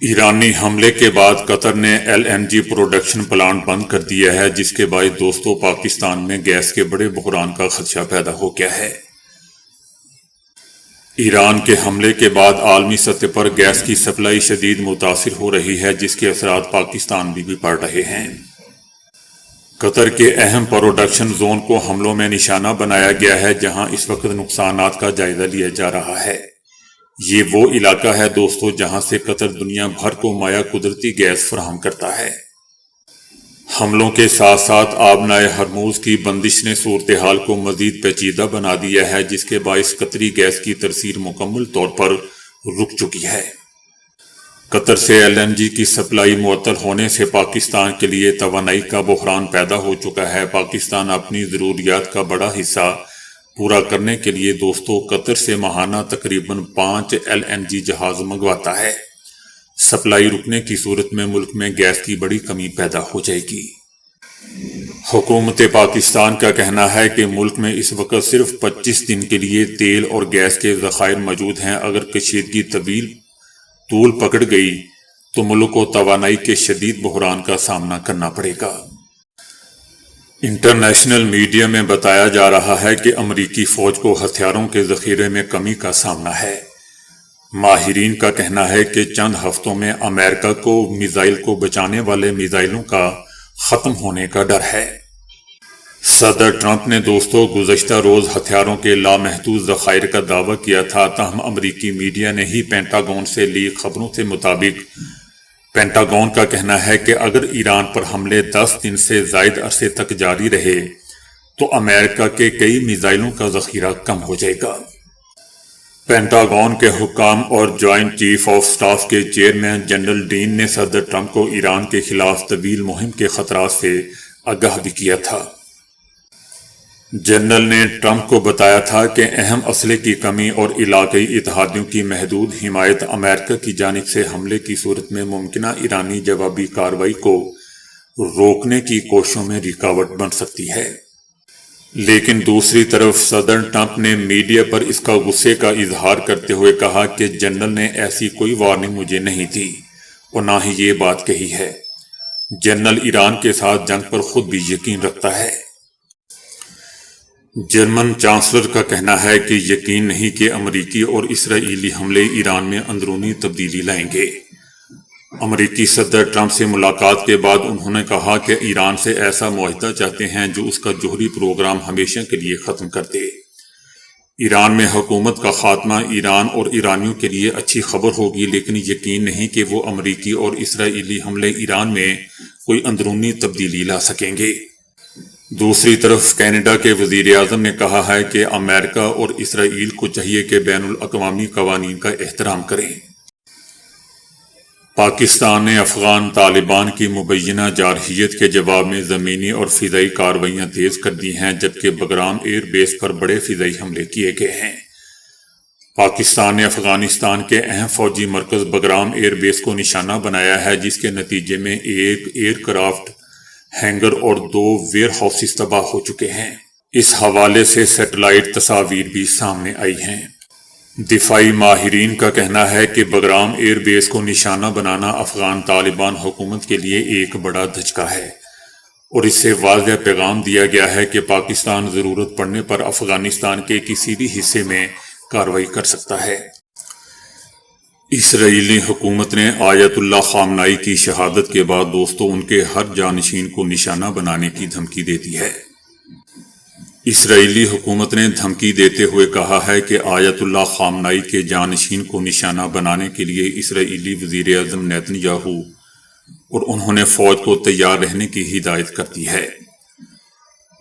ایرانی حملے کے بعد قطر نے L N G production plant بند کر دیا ہے، جس کے باعث دوستوں پاکستان میں گیس کے بڑے بحران کا خدشہ پیدا ہو گیا ہے۔ ایران کے حملے کے بعد عالمی سطح پر گیس کی سپلائی شدید متاثر ہو رہی ہے، جس کے اثرات پاکستان بھی پڑ رہے ہیں۔ قطر کے اہم پروڈکشن زون کو حملوں میں نشانہ بنایا گیا ہے، جہاں اس وقت نقصانات کا جائزہ لیا جا رہا ہے۔ یہ وہ علاقہ ہے دوستو جہاں سے قطر دنیا بھر کو مائع قدرتی گیس فراہم کرتا ہے۔ حملوں کے ساتھ ساتھ آبنائے ہرموز کی بندش نے صورتحال کو مزید پیچیدہ بنا دیا ہے، جس کے باعث قطری گیس کی ترسیل مکمل طور پر رک چکی ہے۔ قطر سے ایل این جی کی سپلائی معطل ہونے سے پاکستان کے لیے توانائی کا بحران پیدا ہو چکا ہے۔ پاکستان اپنی ضروریات کا بڑا حصہ پورا کرنے کے لیے دوستو قطر سے ماہانہ تقریباً 5 ایل این جی جہاز منگواتا ہے۔ سپلائی رکنے کی صورت میں ملک میں گیس کی بڑی کمی پیدا ہو جائے گی۔ حکومت پاکستان کا کہنا ہے کہ ملک میں اس وقت صرف 25 دن کے لیے تیل اور گیس کے ذخائر موجود ہیں۔ اگر کشیدگی طول پکڑ گئی تو ملک کو توانائی کے شدید بحران کا سامنا کرنا پڑے گا۔ انٹرنیشنل میڈیا میں بتایا جا رہا ہے کہ امریکی فوج کو ہتھیاروں کے ذخیرے میں کمی کا سامنا ہے۔ ماہرین کا کہنا ہے کہ چند ہفتوں میں امریکہ کو میزائل کو بچانے والے میزائلوں کا ختم ہونے کا ڈر ہے۔ صدر ٹرمپ نے دوستو گزشتہ روز ہتھیاروں کے لامحدود ذخائر کا دعویٰ کیا تھا، تاہم امریکی میڈیا نے ہی پینٹاگون سے لیک خبروں کے مطابق پینٹاگون کا کہنا ہے کہ اگر ایران پر حملے 10 دن سے زائد عرصے تک جاری رہے تو امریکہ کے کئی میزائلوں کا ذخیرہ کم ہو جائے گا۔ پینٹاگون کے حکام اور جوائنٹ چیف آف سٹاف کے چیئرمین جنرل ڈین نے صدر ٹرمپ کو ایران کے خلاف طویل مہم کے خطرات سے آگاہ بھی کیا تھا۔ جنرل نے ٹرمپ کو بتایا تھا کہ اہم اسلحے کی کمی اور علاقائی اتحادیوں کی محدود حمایت امریکہ کی جانب سے حملے کی صورت میں ممکنہ ایرانی جوابی کارروائی کو روکنے کی کوششوں میں رکاوٹ بن سکتی ہے۔ لیکن دوسری طرف صدر ٹرمپ نے میڈیا پر اس کا غصے کا اظہار کرتے ہوئے کہا کہ جنرل نے ایسی کوئی وارننگ مجھے نہیں دی اور نہ ہی یہ بات کہی ہے۔ جنرل ایران کے ساتھ جنگ پر خود بھی یقین رکھتا ہے۔ جرمن چانسلر کا کہنا ہے کہ یقین نہیں کہ امریکی اور اسرائیلی حملے ایران میں اندرونی تبدیلی لائیں گے۔ امریکی صدر ٹرمپ سے ملاقات کے بعد انہوں نے کہا کہ ایران سے ایسا معاہدہ چاہتے ہیں جو اس کا جوہری پروگرام ہمیشہ کے لیے ختم کر دے۔ ایران میں حکومت کا خاتمہ ایران اور ایرانیوں کے لیے اچھی خبر ہوگی، لیکن یقین نہیں کہ وہ امریکی اور اسرائیلی حملے ایران میں کوئی اندرونی تبدیلی لا سکیں گے۔ دوسری طرف کینیڈا کے وزیر اعظم نے کہا ہے کہ امریکہ اور اسرائیل کو چاہیے کہ بین الاقوامی قوانین کا احترام کریں۔ پاکستان نے افغان طالبان کی مبینہ جارحیت کے جواب میں زمینی اور فضائی کارروائیاں تیز کر دی ہیں، جبکہ بگرام ایئر بیس پر بڑے فضائی حملے کیے گئے ہیں۔ پاکستان نے افغانستان کے اہم فوجی مرکز بگرام ایئر بیس کو نشانہ بنایا ہے، جس کے نتیجے میں ایک ایئر کرافٹ ہینگر اور 2 ویئر ہاؤسز تباہ ہو چکے ہیں۔ اس حوالے سے سیٹلائٹ تصاویر بھی سامنے آئی ہیں۔ دفاعی ماہرین کا کہنا ہے کہ بگرام ایئر بیس کو نشانہ بنانا افغان طالبان حکومت کے لیے ایک بڑا دھچکا ہے اور اس سے واضح پیغام دیا گیا ہے کہ پاکستان ضرورت پڑنے پر افغانستان کے کسی بھی حصے میں کارروائی کر سکتا ہے۔ اسرائیلی حکومت نے آیت اللہ خامنائی کی شہادت کے بعد دوستوں ان کے ہر جانشین کو نشانہ بنانے کی دھمکی دے دی ہے۔ اسرائیلی حکومت نے دھمکی دیتے ہوئے کہا ہے کہ آیت اللہ خامنائی کے جانشین کو نشانہ بنانے کے لیے اسرائیلی وزیر اعظم نیتن یاہو اور انہوں نے فوج کو تیار رہنے کی ہدایت کر دی ہے۔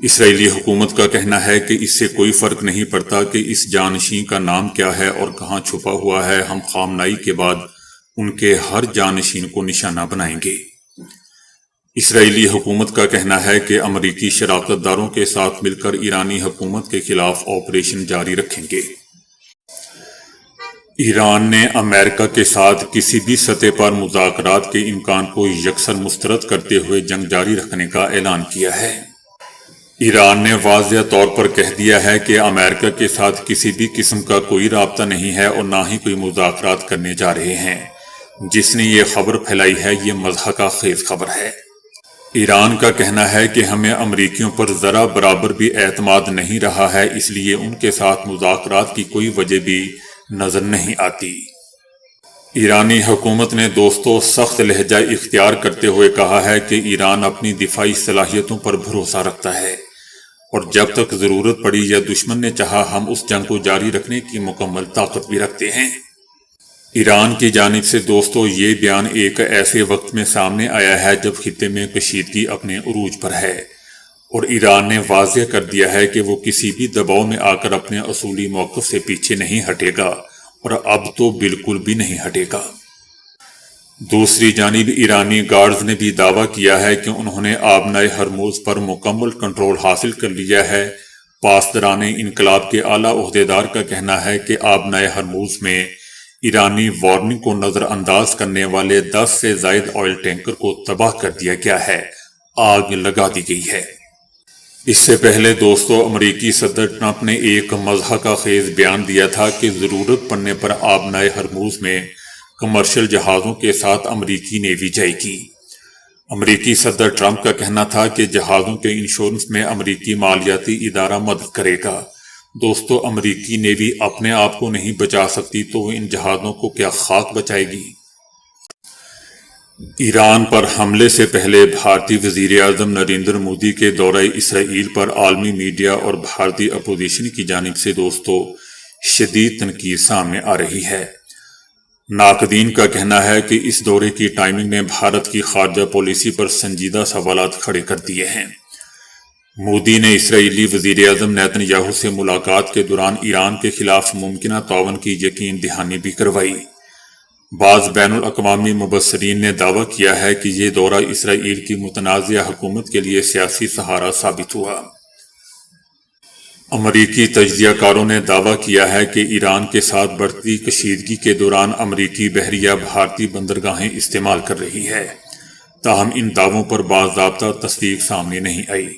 اسرائیلی حکومت کا کہنا ہے کہ اس سے کوئی فرق نہیں پڑتا کہ اس جانشین کا نام کیا ہے اور کہاں چھپا ہوا ہے، ہم خامنائی کے بعد ان کے ہر جانشین کو نشانہ بنائیں گے۔ اسرائیلی حکومت کا کہنا ہے کہ امریکی شراکت داروں کے ساتھ مل کر ایرانی حکومت کے خلاف آپریشن جاری رکھیں گے۔ ایران نے امریکہ کے ساتھ کسی بھی سطح پر مذاکرات کے امکان کو یکسر مسترد کرتے ہوئے جنگ جاری رکھنے کا اعلان کیا ہے۔ ایران نے واضح طور پر کہہ دیا ہے کہ امریکہ کے ساتھ کسی بھی قسم کا کوئی رابطہ نہیں ہے اور نہ ہی کوئی مذاکرات کرنے جا رہے ہیں۔ جس نے یہ خبر پھیلائی ہے یہ مضحکہ خیز خبر ہے۔ ایران کا کہنا ہے کہ ہمیں امریکیوں پر ذرا برابر بھی اعتماد نہیں رہا ہے، اس لیے ان کے ساتھ مذاکرات کی کوئی وجہ بھی نظر نہیں آتی۔ ایرانی حکومت نے دوستو سخت لہجہ اختیار کرتے ہوئے کہا ہے کہ ایران اپنی دفاعی صلاحیتوں پر بھروسہ رکھتا ہے اور جب تک ضرورت پڑی یا دشمن نے چاہا ہم اس جنگ کو جاری رکھنے کی مکمل طاقت بھی رکھتے ہیں۔ ایران کی جانب سے دوستو یہ بیان ایک ایسے وقت میں سامنے آیا ہے جب خطے میں کشیدگی اپنے عروج پر ہے اور ایران نے واضح کر دیا ہے کہ وہ کسی بھی دباؤ میں آ کر اپنے اصولی موقف سے پیچھے نہیں ہٹے گا اور اب تو بالکل بھی نہیں ہٹے گا۔ دوسری جانب ایرانی گارڈز نے بھی دعویٰ کیا ہے کہ انہوں نے آبنائے ہرموز پر مکمل کنٹرول حاصل کر لیا ہے۔ پاسداران انقلاب کے اعلیٰ عہدیدار کا کہنا ہے کہ آبنائے ہرموز میں ایرانی وارننگ کو نظر انداز کرنے والے 10 سے زائد آئل ٹینکر کو تباہ کر دیا گیا ہے، آگ لگا دی گئی ہے۔ اس سے پہلے دوستو امریکی صدر ٹرمپ نے ایک مضحکہ خیز بیان دیا تھا کہ ضرورت پڑنے پر آبنائے ہرموز میں کمرشل جہازوں کے ساتھ امریکی نیوی جائے گی۔ امریکی صدر ٹرمپ کا کہنا تھا کہ جہازوں کے انشورنس میں امریکی مالیاتی ادارہ مدد کرے گا۔ دوستو امریکی نیوی اپنے آپ کو نہیں بچا سکتی تو وہ ان جہازوں کو کیا خاک بچائے گی؟ ایران پر حملے سے پہلے بھارتی وزیر اعظم نریندر مودی کے دورہ اسرائیل پر عالمی میڈیا اور بھارتی اپوزیشن کی جانب سے دوستو شدید تنقید سامنے آ رہی ہے۔ ناقدین کا کہنا ہے کہ اس دورے کی ٹائمنگ نے بھارت کی خارجہ پالیسی پر سنجیدہ سوالات کھڑے کر دیے ہیں۔ مودی نے اسرائیلی وزیر اعظم نیتن یاہو سے ملاقات کے دوران ایران کے خلاف ممکنہ تعاون کی یقین دہانی بھی کروائی۔ بعض بین الاقوامی مبصرین نے دعویٰ کیا ہے کہ یہ دورہ اسرائیل کی متنازعہ حکومت کے لیے سیاسی سہارا ثابت ہوا۔ امریکی تجزیہ کاروں نے دعویٰ کیا ہے کہ ایران کے ساتھ بڑھتی کشیدگی کے دوران امریکی بحریہ بھارتی بندرگاہیں استعمال کر رہی ہے، تاہم ان دعووں پر باضابطہ تصدیق سامنے نہیں آئی۔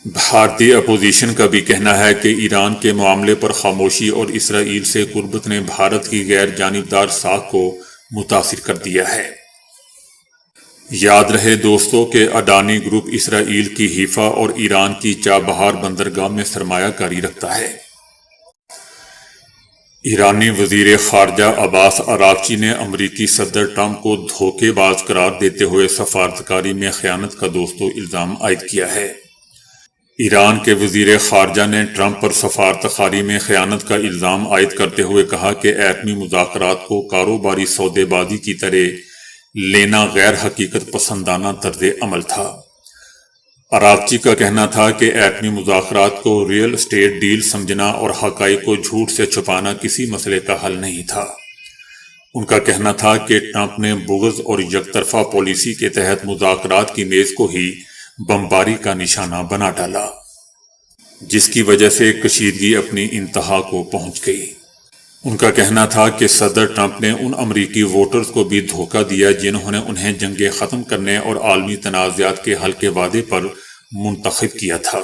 بھارتی اپوزیشن کا بھی کہنا ہے کہ ایران کے معاملے پر خاموشی اور اسرائیل سے قربت نے بھارت کی غیر جانبدار ساکھ کو متاثر کر دیا ہے۔ یاد رہے دوستو کہ اڈانی گروپ اسرائیل کی حیفا اور ایران کی چابہار بندرگاہ میں سرمایہ کاری رکھتا ہے۔ ایرانی وزیر خارجہ عباس عراقچی نے امریکی صدر ٹرمپ کو دھوکے باز قرار دیتے ہوئے سفارتکاری میں خیانت کا دوستو الزام عائد کیا ہے۔ ایران کے وزیر خارجہ نے ٹرمپ پر سفارتکاری میں خیانت کا الزام عائد کرتے ہوئے کہا کہ ایٹمی مذاکرات کو کاروباری سودے بازی کی طرح لینا غیر حقیقت پسندانہ طرز عمل تھا۔ عراقچی کا کہنا تھا کہ ایٹمی مذاکرات کو ریئل اسٹیٹ ڈیل سمجھنا اور حقائق کو جھوٹ سے چھپانا کسی مسئلے کا حل نہیں تھا۔ ان کا کہنا تھا کہ ٹرمپ نے بغض اور یک طرفہ پالیسی کے تحت مذاکرات کی میز کو ہی بمباری کا نشانہ بنا ڈالا، جس کی وجہ سے کشیدگی اپنی انتہا کو پہنچ گئی۔ ان کا کہنا تھا کہ صدر ٹرمپ نے ان امریکی ووٹرز کو بھی دھوکہ دیا جنہوں نے انہیں جنگیں ختم کرنے اور عالمی تنازعات کے حل کے وعدے پر منتخب کیا تھا۔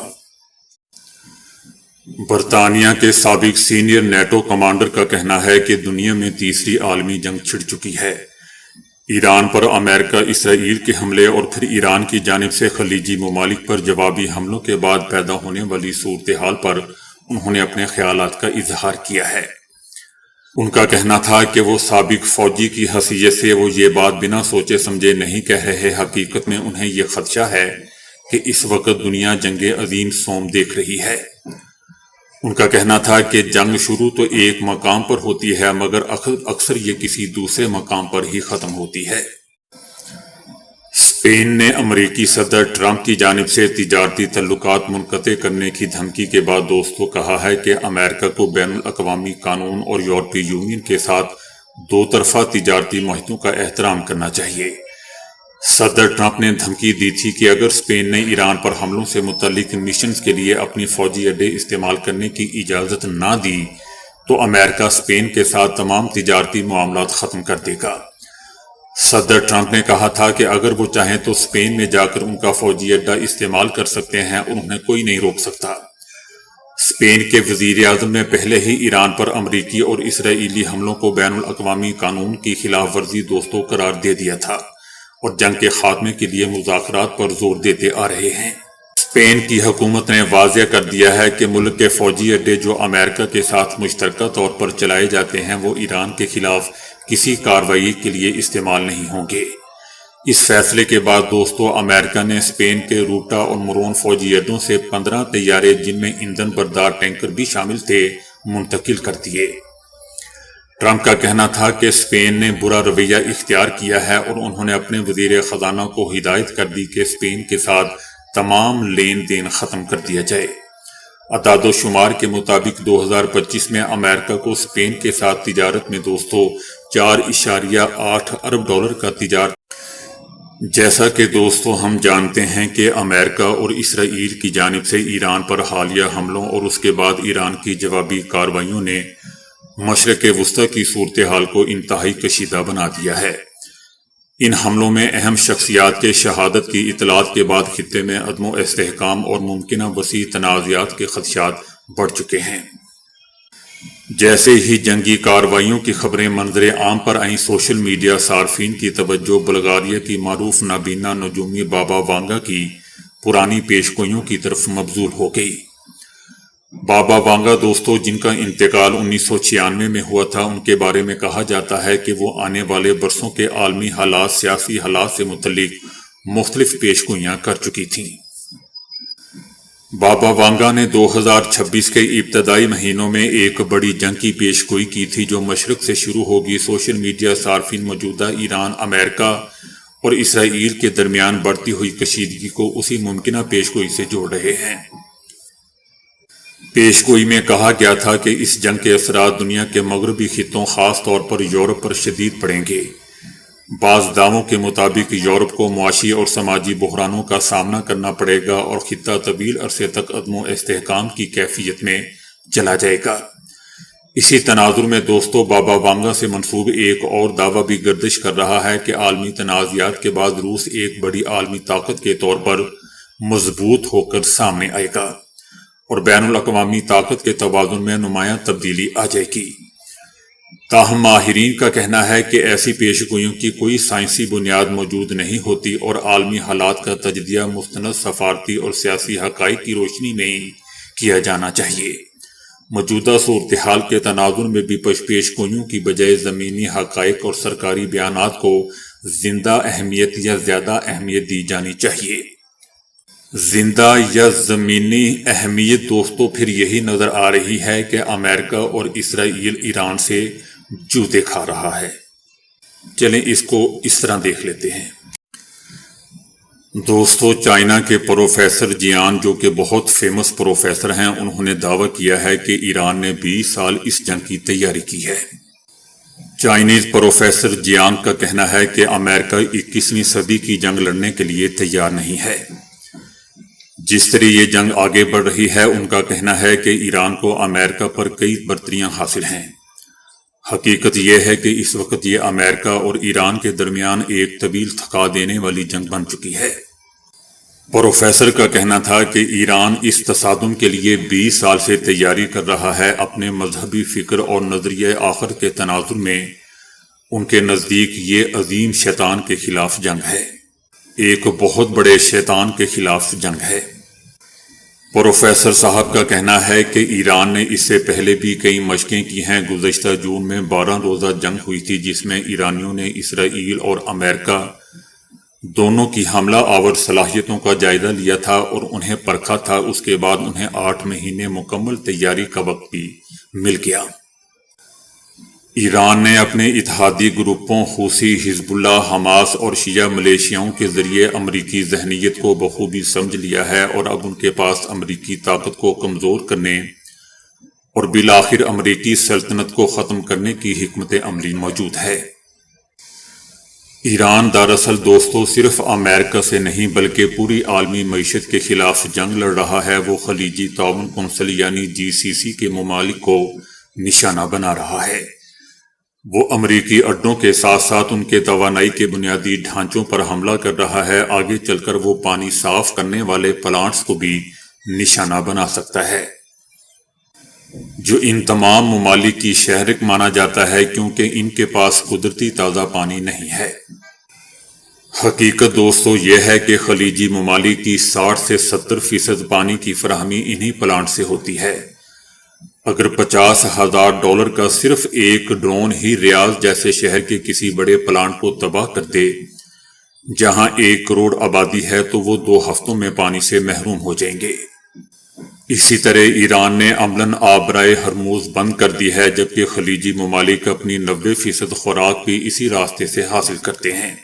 برطانیہ کے سابق سینئر نیٹو کمانڈر کا کہنا ہے کہ دنیا میں تیسری عالمی جنگ چھڑ چکی ہے۔ ایران پر امریکہ اسرائیل کے حملے اور پھر ایران کی جانب سے خلیجی ممالک پر جوابی حملوں کے بعد پیدا ہونے والی صورتحال پر انہوں نے اپنے خیالات کا اظہار کیا ہے۔ ان کا کہنا تھا کہ وہ سابق فوجی کی حیثیت سے وہ یہ بات بنا سوچے سمجھے نہیں کہہ رہے، حقیقت میں انہیں یہ خدشہ ہے کہ اس وقت دنیا جنگ عظیم سوم دیکھ رہی ہے۔ ان کا کہنا تھا کہ جنگ شروع تو ایک مقام پر ہوتی ہے مگر اکثر یہ کسی دوسرے مقام پر ہی ختم ہوتی ہے۔ اسپین نے امریکی صدر ٹرمپ کی جانب سے تجارتی تعلقات منقطع کرنے کی دھمکی کے بعد دوستوں کہا ہے کہ امریکہ کو بین الاقوامی قانون اور یورپی یونین کے ساتھ دو طرفہ تجارتی معاہدوں کا احترام کرنا چاہیے۔ صدر ٹرمپ نے دھمکی دی تھی کہ اگر اسپین نے ایران پر حملوں سے متعلق مشنز کے لیے اپنی فوجی اڈے استعمال کرنے کی اجازت نہ دی تو امریکہ اسپین کے ساتھ تمام تجارتی معاملات ختم کر دے گا۔ صدر ٹرمپ نے کہا تھا کہ اگر وہ چاہیں تو اسپین میں جا کر ان کا فوجی اڈہ استعمال کر سکتے ہیں اور انہیں کوئی نہیں روک سکتا۔ اسپین کے وزیر اعظم نے پہلے ہی ایران پر امریکی اور اسرائیلی حملوں کو بین الاقوامی قانون کی خلاف ورزی دوستوں قرار دے دیا تھا اور جنگ کے خاتمے کے لیے مذاکرات پر زور دیتے آ رہے ہیں۔ اسپین کی حکومت نے واضح کر دیا ہے کہ ملک کے فوجی اڈے جو امریکہ کے ساتھ مشترکہ طور پر چلائے جاتے ہیں وہ ایران کے خلاف کسی کارروائی کے لیے استعمال نہیں ہوں گے۔ اس فیصلے کے بعد دوستو، امریکہ نے اسپین کے روٹا اور مرون فوجی اڈوں سے 15 طیارے جن میں ایندھن بردار ٹینکر بھی شامل تھے منتقل کر دیے۔ ٹرمپ کا کہنا تھا کہ اسپین نے برا رویہ اختیار کیا ہے اور انہوں نے اپنے وزیر خزانہ کو ہدایت کر دی کہ اسپین کے ساتھ تمام لین دین ختم کر دیا جائے۔ اعداد و شمار کے مطابق 2025 میں امریکہ کو اسپین کے ساتھ تجارت میں دوستو 4.8 ارب ڈالر کا تجارت۔ جیسا کہ دوستو ہم جانتے ہیں کہ امریکہ اور اسرائیل کی جانب سے ایران پر حالیہ حملوں اور اس کے بعد ایران کی جوابی کارروائیوں نے مشرق وسطی کی صورتحال کو انتہائی کشیدہ بنا دیا ہے۔ ان حملوں میں اہم شخصیات کے شہادت کی اطلاعات کے بعد خطے میں عدم و استحکام اور ممکنہ وسیع تنازعات کے خدشات بڑھ چکے ہیں۔ جیسے ہی جنگی کارروائیوں کی خبریں منظر عام پر آئیں، سوشل میڈیا صارفین کی توجہ بلغاریہ کی معروف نابینا نجومی بابا وانگا کی پرانی پیشگوئیوں کی طرف مبذول ہو گئی۔ بابا وانگا دوستو، جن کا انتقال 1996 میں ہوا تھا، ان کے بارے میں کہا جاتا ہے کہ وہ آنے والے برسوں کے عالمی حالات، سیاسی حالات سے متعلق مختلف پیشگوئیاں کر چکی تھیں۔ بابا وانگا نے 2026 کے ابتدائی مہینوں میں ایک بڑی جنگ کی پیشگوئی کی تھی جو مشرق سے شروع ہوگی۔ سوشل میڈیا صارفین موجودہ ایران، امریکہ اور اسرائیل کے درمیان بڑھتی ہوئی کشیدگی کو اسی ممکنہ پیشگوئی سے جوڑ رہے ہیں۔ پیشگوئی میں کہا گیا تھا کہ اس جنگ کے اثرات دنیا کے مغربی خطوں، خاص طور پر یورپ پر شدید پڑیں گے۔ بعض دعووں کے مطابق یورپ کو معاشی اور سماجی بحرانوں کا سامنا کرنا پڑے گا اور خطہ طویل عرصے تک عدم و استحکام کی کیفیت میں چلا جائے گا۔ اسی تناظر میں دوستو، بابا وانگا سے منسوب ایک اور دعویٰ بھی گردش کر رہا ہے کہ عالمی تنازعات کے بعد روس ایک بڑی عالمی طاقت کے طور پر مضبوط ہو کر سامنے آئے گا اور بین الاقوامی طاقت کے توازن میں نمایاں تبدیلی آ جائے گی۔ تاہم ماہرین کا کہنا ہے کہ ایسی پیشگوئیوں کی کوئی سائنسی بنیاد موجود نہیں ہوتی اور عالمی حالات کا تجزیہ مستند سفارتی اور سیاسی حقائق کی روشنی میں ہی کیا جانا چاہیے۔ موجودہ صورتحال کے تناظر میں بھی پیشگوئیوں کی بجائے زمینی حقائق اور سرکاری بیانات کو زندہ اہمیت یا زیادہ اہمیت دی جانی چاہیے۔ زندہ یا زمینی اہمیت دوستو پھر یہی نظر آ رہی ہے کہ امریکہ اور اسرائیل ایران سے جوتے کھا رہا ہے۔ چلیں اس کو اس طرح دیکھ لیتے ہیں۔ دوستو، چائنا کے پروفیسر جیان، جو کہ بہت فیمس پروفیسر ہیں، انہوں نے دعویٰ کیا ہے کہ ایران نے 20 سال اس جنگ کی تیاری کی ہے۔ چائنیز پروفیسر جیان کا کہنا ہے کہ امریکہ 21ویں صدی کی جنگ لڑنے کے لیے تیار نہیں ہے۔ جس طرح یہ جنگ آگے بڑھ رہی ہے، ان کا کہنا ہے کہ ایران کو امریکہ پر کئی برتریاں حاصل ہیں۔ حقیقت یہ ہے کہ اس وقت یہ امریکہ اور ایران کے درمیان ایک طویل تھکا دینے والی جنگ بن چکی ہے۔ پروفیسر کا کہنا تھا کہ ایران اس تصادم کے لیے 20 سال سے تیاری کر رہا ہے۔ اپنے مذہبی فکر اور نظریہ آخر کے تناظر میں ان کے نزدیک یہ عظیم شیطان کے خلاف جنگ ہے، ایک بہت بڑے شیطان کے خلاف جنگ ہے۔ پروفیسر صاحب کا کہنا ہے کہ ایران نے اس سے پہلے بھی کئی مشقیں کی ہیں۔ گزشتہ جون میں 12 روزہ جنگ ہوئی تھی جس میں ایرانیوں نے اسرائیل اور امریکہ دونوں کی حملہ آور صلاحیتوں کا جائزہ لیا تھا اور انہیں پرکھا تھا۔ اس کے بعد انہیں 8 مہینے مکمل تیاری کا وقت بھی مل گیا۔ ایران نے اپنے اتحادی گروپوں حوثی، حزب اللہ، حماس اور شیعہ ملیشیاؤں کے ذریعے امریکی ذہنیت کو بخوبی سمجھ لیا ہے اور اب ان کے پاس امریکی طاقت کو کمزور کرنے اور بالآخر امریکی سلطنت کو ختم کرنے کی حکمت عملی موجود ہے۔ ایران دراصل دوستو صرف امریکہ سے نہیں بلکہ پوری عالمی معیشت کے خلاف جنگ لڑ رہا ہے۔ وہ خلیجی تعاون کونسل یعنی GCC کے ممالک کو نشانہ بنا رہا ہے۔ وہ امریکی اڈوں کے ساتھ ساتھ ان کے توانائی کے بنیادی ڈھانچوں پر حملہ کر رہا ہے۔ آگے چل کر وہ پانی صاف کرنے والے پلانٹس کو بھی نشانہ بنا سکتا ہے۔ جو ان تمام ممالک کی شہرک مانا جاتا ہے کیونکہ ان کے پاس قدرتی تازہ پانی نہیں ہے۔ حقیقت دوستو یہ ہے کہ خلیجی ممالک کی 60 سے 70% پانی کی فراہمی انہی پلانٹ سے ہوتی ہے۔ اگر $50,000 کا صرف ایک ڈرون ہی ریاض جیسے شہر کے کسی بڑے پلانٹ کو تباہ کر دے جہاں 1 کروڑ آبادی ہے تو وہ 2 ہفتوں میں پانی سے محروم ہو جائیں گے۔ اسی طرح ایران نے عملاً آبرائے ہرموز بند کر دی ہے، جبکہ خلیجی ممالک اپنی 90% خوراک بھی اسی راستے سے حاصل کرتے ہیں۔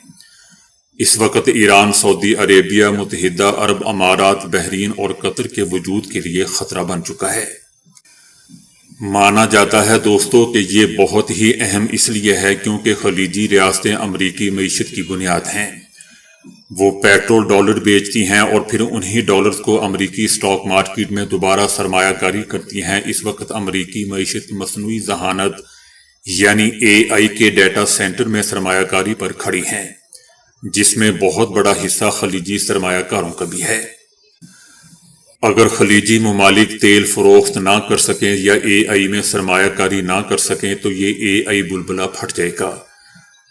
اس وقت ایران سعودی عربیہ، متحدہ عرب امارات، بحرین اور قطر کے وجود کے لیے خطرہ بن چکا ہے۔ مانا جاتا ہے دوستو کہ یہ بہت ہی اہم اس لیے ہے کیونکہ خلیجی ریاستیں امریکی معیشت کی بنیاد ہیں۔ وہ پیٹرول ڈالر بیچتی ہیں اور پھر انہی ڈالرز کو امریکی سٹاک مارکیٹ میں دوبارہ سرمایہ کاری کرتی ہیں۔ اس وقت امریکی معیشت مصنوعی ذہانت یعنی AI کے ڈیٹا سینٹر میں سرمایہ کاری پر کھڑی ہیں، جس میں بہت بڑا حصہ خلیجی سرمایہ کاروں کا بھی ہے۔ اگر خلیجی ممالک تیل فروخت نہ کر سکیں یا AI میں سرمایہ کاری نہ کر سکیں تو یہ AI بلبلہ پھٹ جائے گا،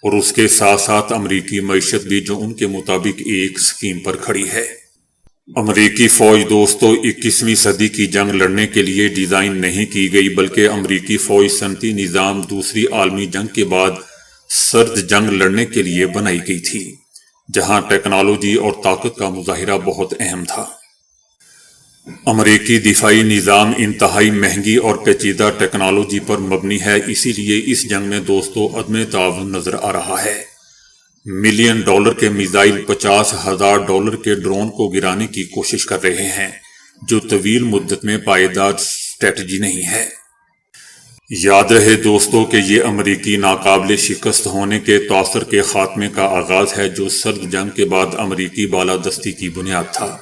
اور اس کے ساتھ ساتھ امریکی معیشت بھی، جو ان کے مطابق ایک سکیم پر کھڑی ہے۔ امریکی فوج دوستو 21ویں صدی کی جنگ لڑنے کے لیے ڈیزائن نہیں کی گئی، بلکہ امریکی فوج صنعتی نظام دوسری عالمی جنگ کے بعد سرد جنگ لڑنے کے لیے بنائی گئی تھی، جہاں ٹیکنالوجی اور طاقت کا مظاہرہ بہت اہم تھا۔ امریکی دفاعی نظام انتہائی مہنگی اور پیچیدہ ٹیکنالوجی پر مبنی ہے، اسی لیے اس جنگ میں دوستو عدم تعاون نظر آ رہا ہے۔ $1 ملین کے میزائل $50,000 کے ڈرون کو گرانے کی کوشش کر رہے ہیں، جو طویل مدت میں پائیدار اسٹریٹجی نہیں ہے۔ یاد رہے دوستو کہ یہ امریکی ناقابل شکست ہونے کے تاثر کے خاتمے کا آغاز ہے، جو سرد جنگ کے بعد امریکی بالادستی کی بنیاد تھا۔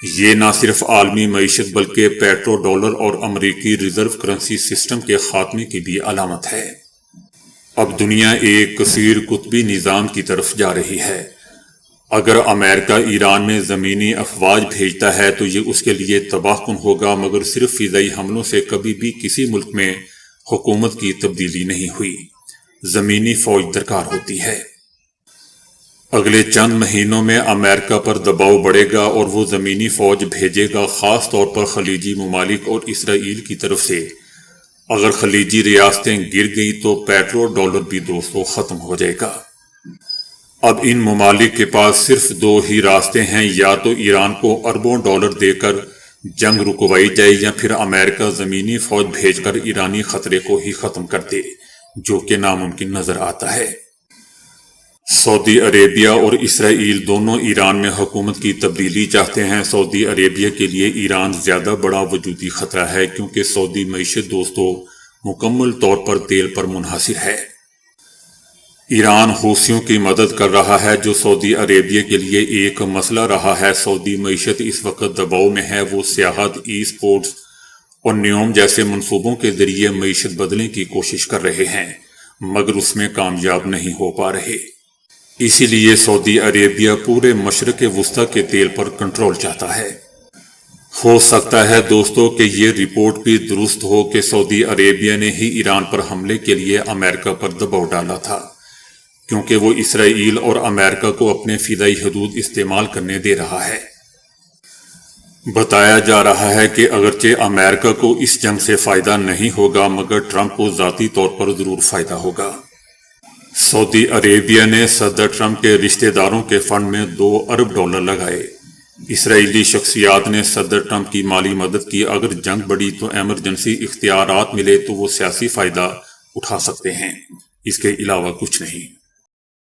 یہ نہ صرف عالمی معیشت بلکہ پیٹرو ڈالر اور امریکی ریزرو کرنسی سسٹم کے خاتمے کی بھی علامت ہے۔ اب دنیا ایک کثیر قطبی نظام کی طرف جا رہی ہے۔ اگر امریکہ ایران میں زمینی افواج بھیجتا ہے تو یہ اس کے لیے تباہ کن ہوگا، مگر صرف فضائی حملوں سے کبھی بھی کسی ملک میں حکومت کی تبدیلی نہیں ہوئی۔ زمینی فوج درکار ہوتی ہے۔ اگلے چند مہینوں میں امریکہ پر دباؤ بڑھے گا اور وہ زمینی فوج بھیجے گا، خاص طور پر خلیجی ممالک اور اسرائیل کی طرف سے۔ اگر خلیجی ریاستیں گر گئیں تو پیٹرو ڈالر بھی دوستو ختم ہو جائے گا۔ اب ان ممالک کے پاس صرف 2 ہی راستے ہیں، یا تو ایران کو اربوں ڈالر دے کر جنگ رکوائی جائے یا پھر امریکہ زمینی فوج بھیج کر ایرانی خطرے کو ہی ختم کر دے، جو کہ ناممکن نظر آتا ہے۔ سعودی عربیہ اور اسرائیل دونوں ایران میں حکومت کی تبدیلی چاہتے ہیں۔ سعودی عربیہ کے لیے ایران زیادہ بڑا وجودی خطرہ ہے کیونکہ سعودی معیشت دوستو مکمل طور پر تیل پر منحصر ہے۔ ایران حوثیوں کی مدد کر رہا ہے، جو سعودی عربیہ کے لیے ایک مسئلہ رہا ہے۔ سعودی معیشت اس وقت دباؤ میں ہے۔ وہ سیاحت، ای سپورٹس اور نیوم جیسے منصوبوں کے ذریعے معیشت بدلنے کی کوشش کر رہے ہیں، مگر اس میں کامیاب نہیں ہو پا رہے۔ اسی لیے سعودی عربیہ پورے مشرق وسطی کے تیل پر کنٹرول چاہتا ہے۔ ہو سکتا ہے دوستو کہ یہ رپورٹ بھی درست ہو کہ سعودی عربیہ نے ہی ایران پر حملے کے لیے امریکہ پر دباؤ ڈالا تھا، کیونکہ وہ اسرائیل اور امریکہ کو اپنے فضائی حدود استعمال کرنے دے رہا ہے۔ بتایا جا رہا ہے کہ اگرچہ امریکہ کو اس جنگ سے فائدہ نہیں ہوگا، مگر ٹرمپ کو ذاتی طور پر ضرور فائدہ ہوگا۔ سعودی عربیہ نے صدر ٹرمپ کے رشتہ داروں کے فنڈ میں $2 ارب لگائے۔ اسرائیلی شخصیات نے صدر ٹرمپ کی مالی مدد کی۔ اگر جنگ بڑھی تو ایمرجنسی اختیارات ملے تو وہ سیاسی فائدہ اٹھا سکتے ہیں، اس کے علاوہ کچھ نہیں۔